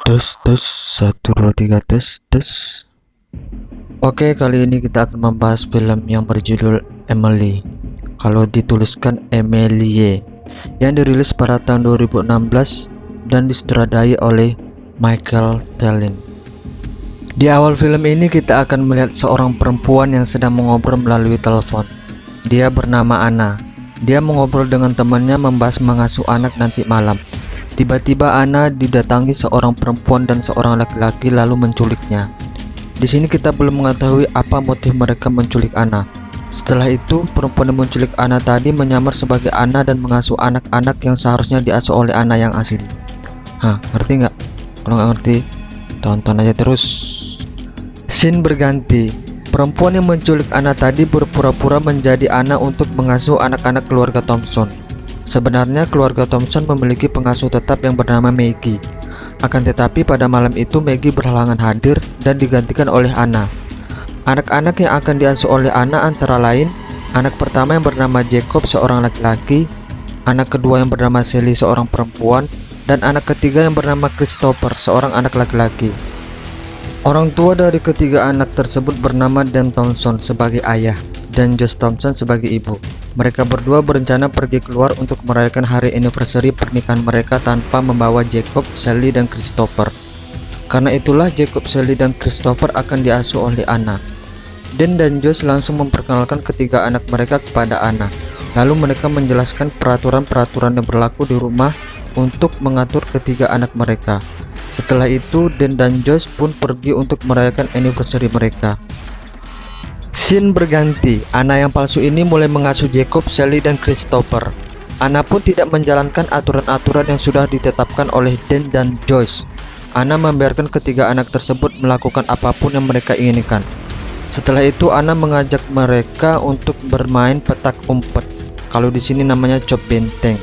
Tes tes 1 2 3 tes tes. Oke, kali ini kita akan membahas film yang berjudul Emily. Kalau dituliskan Emilie, yang dirilis pada tahun 2016 dan disutradarai oleh Michael Tellin. Di awal film ini kita akan melihat seorang perempuan yang sedang mengobrol melalui telepon. Dia bernama Anna. Dia mengobrol dengan temannya membahas mengasuh anak nanti malam. Tiba-tiba Anna didatangi seorang perempuan dan seorang laki-laki lalu menculiknya. Di sini kita belum mengetahui apa motif mereka menculik Anna. Setelah itu, perempuan yang menculik Anna tadi menyamar sebagai Anna dan mengasuh anak-anak yang seharusnya diasuh oleh Anna yang asli. Ngerti nggak? Kalau nggak ngerti, tonton aja terus. Scene berganti. Perempuan yang menculik Anna tadi berpura-pura menjadi Anna untuk mengasuh anak-anak keluarga Thompson. Sebenarnya keluarga Thompson memiliki pengasuh tetap yang bernama Maggie. Akan tetapi pada malam itu Maggie berhalangan hadir dan digantikan oleh Anna. Anak-anak yang akan diasuh oleh Anna antara lain anak pertama yang bernama Jacob, seorang laki-laki, anak kedua yang bernama Sally, seorang perempuan, dan anak ketiga yang bernama Christopher, seorang anak laki-laki. Orang tua dari ketiga anak tersebut bernama Dan Thompson sebagai ayah dan Josh Thompson sebagai ibu. Mereka berdua berencana pergi keluar untuk merayakan hari anniversary pernikahan mereka tanpa membawa Jacob, Sally, dan Christopher. Karena itulah Jacob, Sally, dan Christopher akan diasuh oleh Anna. Dan Josh langsung memperkenalkan ketiga anak mereka kepada Anna. Lalu mereka menjelaskan peraturan-peraturan yang berlaku di rumah untuk mengatur ketiga anak mereka. Setelah itu, Dan dan Josh pun pergi untuk merayakan anniversary mereka. Scene berganti. Anna yang palsu ini mulai mengasuh Jacob, Sally, dan Christopher. Anna pun tidak menjalankan aturan-aturan yang sudah ditetapkan oleh Dan dan Joyce. Anna membiarkan ketiga anak tersebut melakukan apapun yang mereka inginkan. Setelah itu Anna mengajak mereka untuk bermain petak umpet. Kalau di sini namanya cop benteng.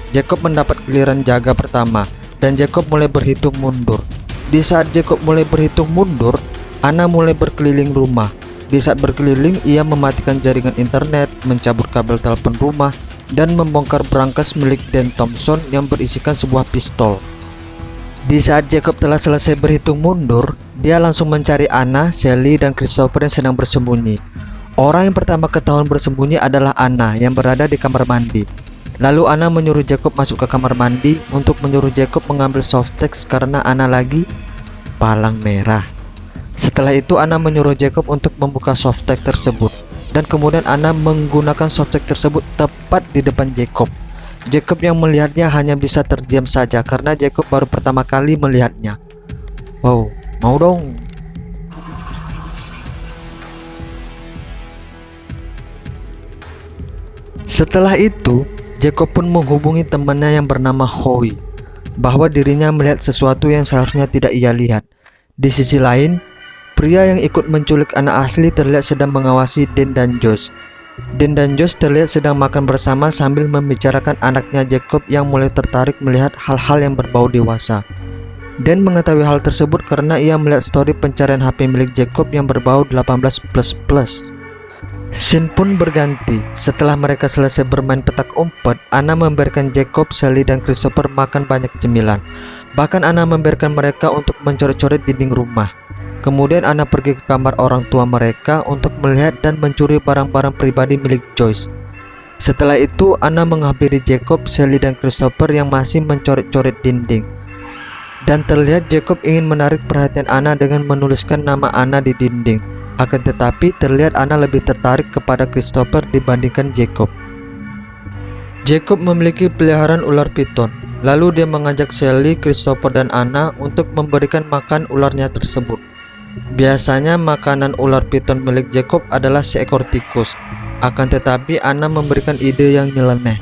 Jacob mendapat giliran jaga pertama dan Jacob mulai berhitung mundur. Di saat Jacob mulai berhitung mundur, Anna mulai berkeliling rumah. Di saat berkeliling, ia mematikan jaringan internet, mencabut kabel telepon rumah, dan membongkar brankas milik Dan Thompson yang berisikan sebuah pistol. Di saat Jacob telah selesai berhitung mundur, dia langsung mencari Anna, Sally, dan Christopher yang sedang bersembunyi. Orang yang pertama ketahuan bersembunyi adalah Anna yang berada di kamar mandi. Lalu Anna menyuruh Jacob masuk ke kamar mandi untuk menyuruh Jacob mengambil softtex karena Anna lagi palang merah. Setelah itu Anna menyuruh Jacob untuk membuka softtex tersebut dan kemudian Anna menggunakan softtex tersebut tepat di depan Jacob. Jacob yang melihatnya hanya bisa terdiam saja karena Jacob baru pertama kali melihatnya. Wow, mau dong. Setelah itu, Jacob pun menghubungi temannya yang bernama Howie bahwa dirinya melihat sesuatu yang seharusnya tidak ia lihat. Di sisi lain, pria yang ikut menculik anak asli terlihat sedang mengawasi Dan dan Josh. Dan dan Josh terlihat sedang makan bersama sambil membicarakan anaknya Jacob yang mulai tertarik melihat hal-hal yang berbau dewasa. Dan mengetahui hal tersebut karena ia melihat story pencarian HP milik Jacob yang berbau 18++. Scene pun berganti. Setelah mereka selesai bermain petak umpet, Anna membiarkan Jacob, Sally, dan Christopher makan banyak cemilan. Bahkan Anna membiarkan mereka untuk mencoret-coret dinding rumah. Kemudian Anna pergi ke kamar orang tua mereka untuk melihat dan mencuri barang-barang pribadi milik Joyce. Setelah itu Anna menghampiri Jacob, Sally, dan Christopher yang masih mencoret-coret dinding. Dan terlihat Jacob ingin menarik perhatian Anna dengan menuliskan nama Anna di dinding. Akan tetapi terlihat Anna lebih tertarik kepada Christopher dibandingkan Jacob. Jacob memiliki peliharaan ular piton. Lalu dia mengajak Sally, Christopher, dan Anna untuk memberikan makan ularnya tersebut. Biasanya makanan ular piton milik Jacob adalah seekor tikus. Akan tetapi Anna memberikan ide yang nyeleneh.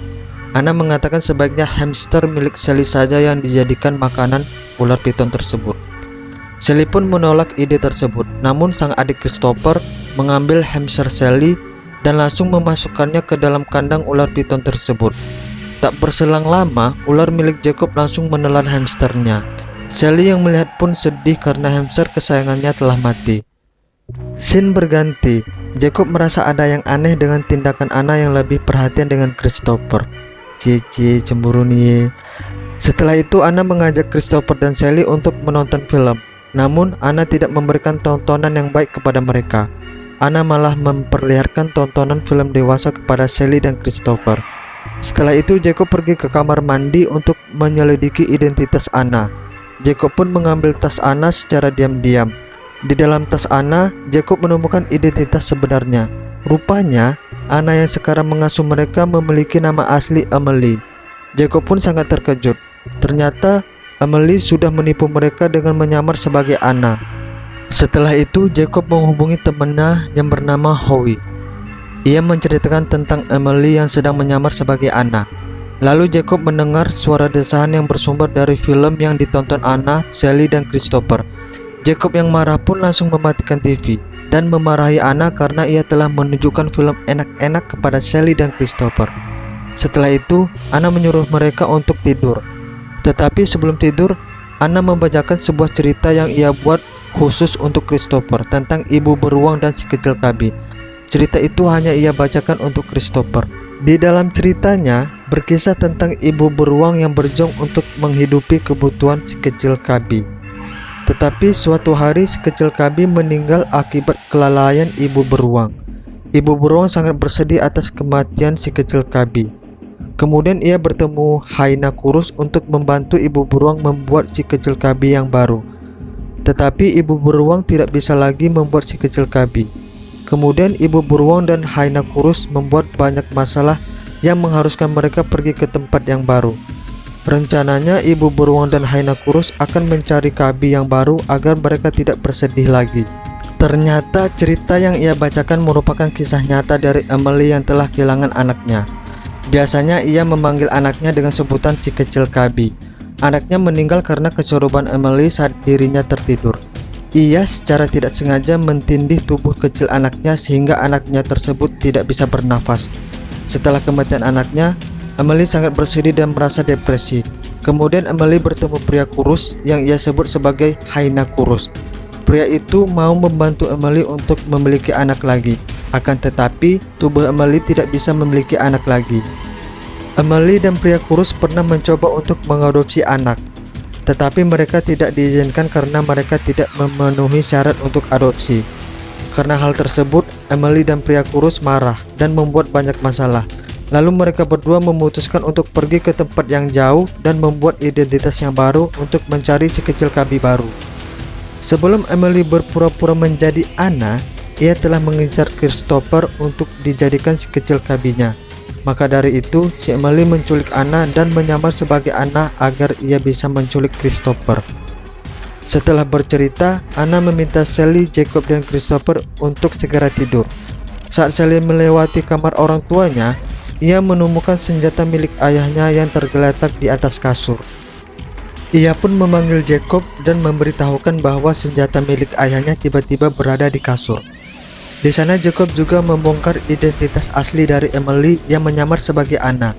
Anna mengatakan sebaiknya hamster milik Sally saja yang dijadikan makanan ular piton tersebut. Sally pun menolak ide tersebut. Namun sang adik Christopher mengambil hamster Sally dan langsung memasukkannya ke dalam kandang ular piton tersebut. Tak berselang lama, ular milik Jacob langsung menelan hamsternya. Sally yang melihat pun sedih karena hamster kesayangannya telah mati. Scene berganti. Jacob merasa ada yang aneh dengan tindakan Anna yang lebih perhatian dengan Christopher. Cie cemburu nih. Setelah itu Anna mengajak Christopher dan Sally untuk menonton film. Namun Anna tidak memberikan tontonan yang baik kepada mereka. Anna malah memperlihatkan tontonan film dewasa kepada Sally dan Christopher. Setelah itu Jacob pergi ke kamar mandi untuk menyelidiki identitas Anna. Jacob pun mengambil tas Anna secara diam-diam. Di dalam tas Anna, Jacob menemukan identitas sebenarnya. Rupanya Anna yang sekarang mengasuh mereka memiliki nama asli Emily. Jacob pun sangat terkejut. Ternyata Emily sudah menipu mereka dengan menyamar sebagai Anna. Setelah itu Jacob menghubungi temannya yang bernama Howie. Ia menceritakan tentang Emily yang sedang menyamar sebagai Anna. Lalu Jacob mendengar suara desahan yang bersumber dari film yang ditonton Anna, Sally, dan Christopher. Jacob yang marah pun langsung mematikan TV dan memarahi Anna karena ia telah menunjukkan film enak-enak kepada Sally dan Christopher. Setelah itu Anna menyuruh mereka untuk tidur. Tetapi sebelum tidur, Anna membacakan sebuah cerita yang ia buat khusus untuk Christopher tentang ibu beruang dan si kecil Kabi. Cerita itu hanya ia bacakan untuk Christopher. Di dalam ceritanya berkisah tentang ibu beruang yang berjuang untuk menghidupi kebutuhan si kecil Kabi. Tetapi suatu hari si kecil Kabi meninggal akibat kelalaian ibu beruang. Ibu beruang sangat bersedih atas kematian si kecil Kabi. Kemudian ia bertemu Hyena kurus untuk membantu ibu beruang membuat si kecil Kabi yang baru. Tetapi ibu beruang tidak bisa lagi membuat si kecil Kabi. Kemudian ibu beruang dan Hyena kurus membuat banyak masalah yang mengharuskan mereka pergi ke tempat yang baru. Rencananya ibu beruang dan Hyena kurus akan mencari Kabi yang baru agar mereka tidak bersedih lagi. Ternyata cerita yang ia bacakan merupakan kisah nyata dari Emily yang telah kehilangan anaknya. Biasanya ia memanggil anaknya dengan sebutan si kecil Kabi. Anaknya meninggal karena kesurupan Emily saat dirinya tertidur. Ia secara tidak sengaja mentindih tubuh kecil anaknya sehingga anaknya tersebut tidak bisa bernafas. Setelah kematian anaknya, Emily sangat bersedih dan merasa depresi. Kemudian Emily bertemu pria kurus yang ia sebut sebagai Hyena kurus. Pria itu mau membantu Emily untuk memiliki anak lagi. Akan tetapi tubuh Emily tidak bisa memiliki anak lagi. Emily dan pria kurus pernah mencoba untuk mengadopsi anak, tetapi mereka tidak diizinkan karena mereka tidak memenuhi syarat untuk adopsi. Karena hal tersebut, Emily dan pria kurus marah dan membuat banyak masalah. Lalu mereka berdua memutuskan untuk pergi ke tempat yang jauh dan membuat identitas yang baru untuk mencari si kecil Kabi baru. Sebelum Emily berpura-pura menjadi Anna, ia telah mengincar Christopher untuk dijadikan si kecil Kabinya. Maka dari itu, si Emily menculik Anna dan menyamar sebagai Anna agar ia bisa menculik Christopher. Setelah bercerita, Anna meminta Sally, Jacob, dan Christopher untuk segera tidur. Saat Sally melewati kamar orang tuanya, ia menemukan senjata milik ayahnya yang tergeletak di atas kasur. Ia pun memanggil Jacob dan memberitahukan bahwa senjata milik ayahnya tiba-tiba berada di kasur. Di sana Jacob juga membongkar identitas asli dari Emily yang menyamar sebagai Anna.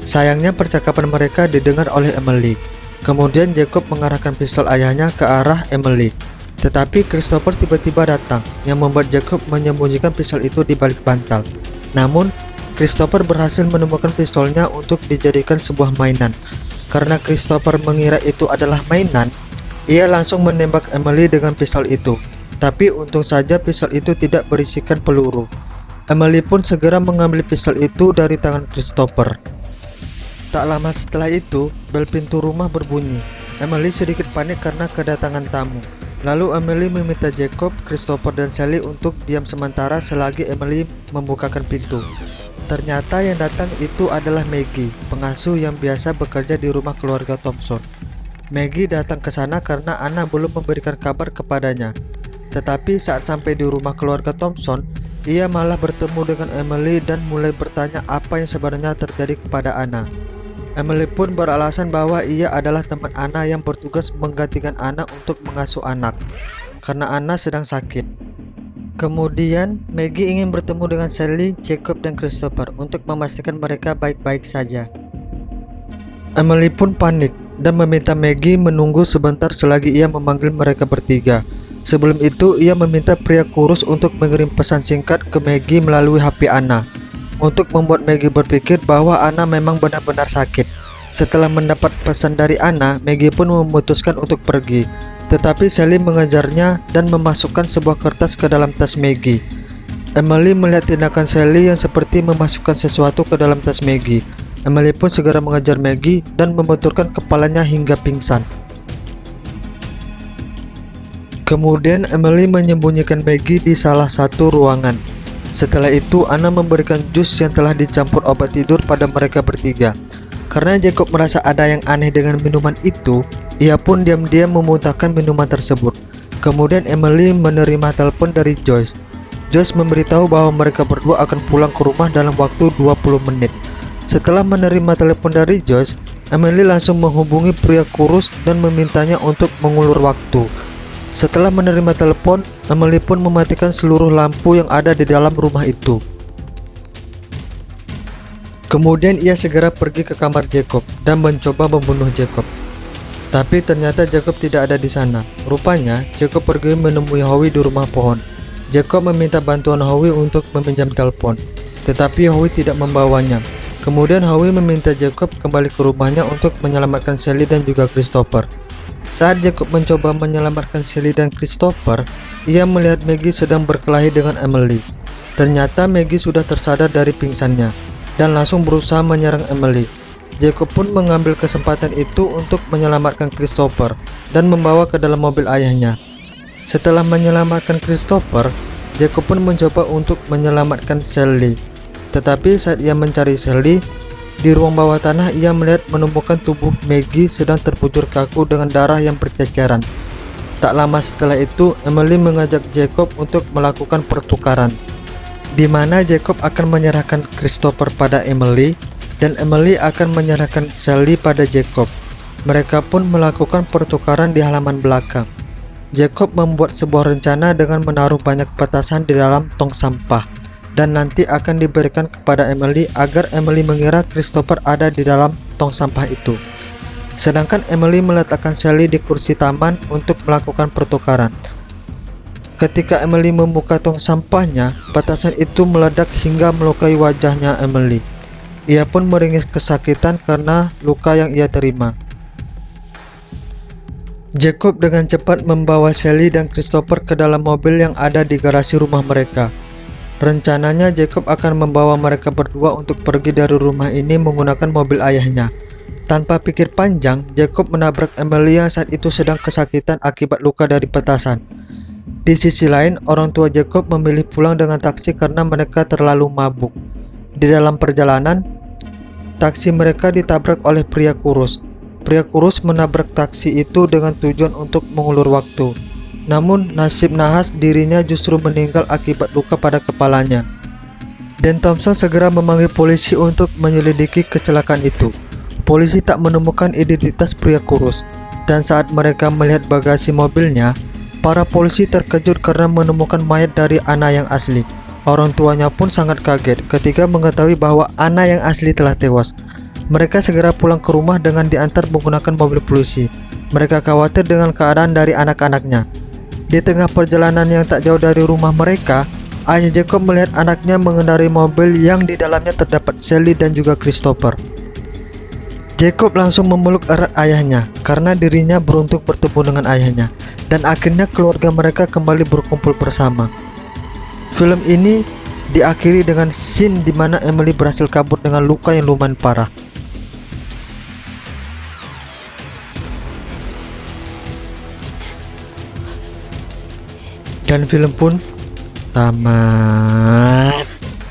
Sayangnya percakapan mereka didengar oleh Emily. Kemudian Jacob mengarahkan pistol ayahnya ke arah Emily. Tetapi Christopher tiba-tiba datang yang membuat Jacob menyembunyikan pistol itu di balik bantal. Namun Christopher berhasil menemukan pistolnya untuk dijadikan sebuah mainan. Karena Christopher mengira itu adalah mainan, ia langsung menembak Emily dengan pistol itu. Tapi untung saja pistol itu tidak berisikan peluru. Emily pun segera mengambil pistol itu dari tangan Christopher. Tak lama setelah itu, bel pintu rumah berbunyi. Emily sedikit panik karena kedatangan tamu. Lalu Emily meminta Jacob, Christopher, dan Sally untuk diam sementara selagi Emily membukakan pintu. Ternyata yang datang itu adalah Maggie, pengasuh yang biasa bekerja di rumah keluarga Thompson. Maggie datang ke sana karena Anna belum memberikan kabar kepadanya. Tetapi saat sampai di rumah keluarga Thompson, ia malah bertemu dengan Emily dan mulai bertanya apa yang sebenarnya terjadi kepada Anna. Emily pun beralasan bahwa ia adalah teman Anna yang bertugas menggantikan Anna untuk mengasuh anak, karena Anna sedang sakit. Kemudian, Maggie ingin bertemu dengan Sally, Jacob, dan Christopher untuk memastikan mereka baik-baik saja. Emily pun panik dan meminta Maggie menunggu sebentar selagi ia memanggil mereka bertiga. Sebelum itu, ia meminta pria kurus untuk mengirim pesan singkat ke Maggie melalui HP Anna, untuk membuat Maggie berpikir bahwa Anna memang benar-benar sakit. Setelah mendapat pesan dari Anna, Maggie pun memutuskan untuk pergi. Tetapi Sally mengejarnya dan memasukkan sebuah kertas ke dalam tas Maggie. Emily melihat tindakan Sally yang seperti memasukkan sesuatu ke dalam tas Maggie. Emily pun segera mengejar Maggie dan membenturkan kepalanya hingga pingsan. Kemudian Emily menyembunyikan Maggie di salah satu ruangan. Setelah itu, Anna memberikan jus yang telah dicampur obat tidur pada mereka bertiga. Karena Jacob merasa ada yang aneh dengan minuman itu, ia pun diam-diam memuntahkan minuman tersebut. Kemudian Emily menerima telepon dari Joyce. Joyce memberitahu bahwa mereka berdua akan pulang ke rumah dalam waktu 20 menit. Setelah menerima telepon dari Joyce, Emily langsung menghubungi pria kurus dan memintanya untuk mengulur waktu. Setelah menerima telepon, Emily pun mematikan seluruh lampu yang ada di dalam rumah itu. Kemudian ia segera pergi ke kamar Jacob dan mencoba membunuh Jacob. Tapi ternyata Jacob tidak ada di sana. Rupanya, Jacob pergi menemui Howie di rumah pohon. Jacob meminta bantuan Howie untuk meminjam telepon, tetapi Howie tidak membawanya. Kemudian Howie meminta Jacob kembali ke rumahnya untuk menyelamatkan Sally dan juga Christopher. Saat Jacob mencoba menyelamatkan Sally dan Christopher, ia melihat Maggie sedang berkelahi dengan Emily. Ternyata Maggie sudah tersadar dari pingsannya dan langsung berusaha menyerang Emily. Jacob pun mengambil kesempatan itu untuk menyelamatkan Christopher dan membawa ke dalam mobil ayahnya. Setelah menyelamatkan Christopher, Jacob pun mencoba untuk menyelamatkan Sally. Tetapi saat ia mencari Sally, di ruang bawah tanah ia melihat menemukan tubuh Maggie sedang terbujur kaku dengan darah yang berceceran. Tak lama setelah itu, Emily mengajak Jacob untuk melakukan pertukaran, di mana Jacob akan menyerahkan Christopher pada Emily dan Emily akan menyerahkan Sally pada Jacob. Mereka pun melakukan pertukaran di halaman belakang. Jacob membuat sebuah rencana dengan menaruh banyak petasan di dalam tong sampah dan nanti akan diberikan kepada Emily agar Emily mengira Christopher ada di dalam tong sampah itu. Sedangkan Emily meletakkan Sally di kursi taman untuk melakukan pertukaran. Ketika Emily membuka tong sampahnya, petasan itu meledak hingga melukai wajahnya Emily. Ia pun meringis kesakitan karena luka yang ia terima. Jacob dengan cepat membawa Sally dan Christopher ke dalam mobil yang ada di garasi rumah mereka. Rencananya Jacob akan membawa mereka berdua untuk pergi dari rumah ini menggunakan mobil ayahnya. Tanpa pikir panjang, Jacob menabrak Emily yang saat itu sedang kesakitan akibat luka dari petasan. Di sisi lain, orang tua Jacob memilih pulang dengan taksi karena mereka terlalu mabuk. Di dalam perjalanan, taksi mereka ditabrak oleh pria kurus. Pria kurus menabrak taksi itu dengan tujuan untuk mengulur waktu. Namun nasib nahas dirinya justru meninggal akibat luka pada kepalanya. Dan Thompson segera memanggil polisi untuk menyelidiki kecelakaan itu. Polisi tak menemukan identitas pria kurus. Dan saat mereka melihat bagasi mobilnya, para polisi terkejut karena menemukan mayat dari Anna yang asli. Orang tuanya pun sangat kaget ketika mengetahui bahwa Anna yang asli telah tewas. Mereka segera pulang ke rumah dengan diantar menggunakan mobil polisi. Mereka khawatir dengan keadaan dari anak-anaknya. Di tengah perjalanan yang tak jauh dari rumah mereka, ayah Jacob melihat anaknya mengendarai mobil yang di dalamnya terdapat Sally dan juga Christopher. Jacob langsung memeluk erat ayahnya karena dirinya beruntung bertemu dengan ayahnya, dan akhirnya keluarga mereka kembali berkumpul bersama. Film ini diakhiri dengan scene di mana Emily berhasil kabur dengan luka yang lumayan parah. Dan film pun tamat.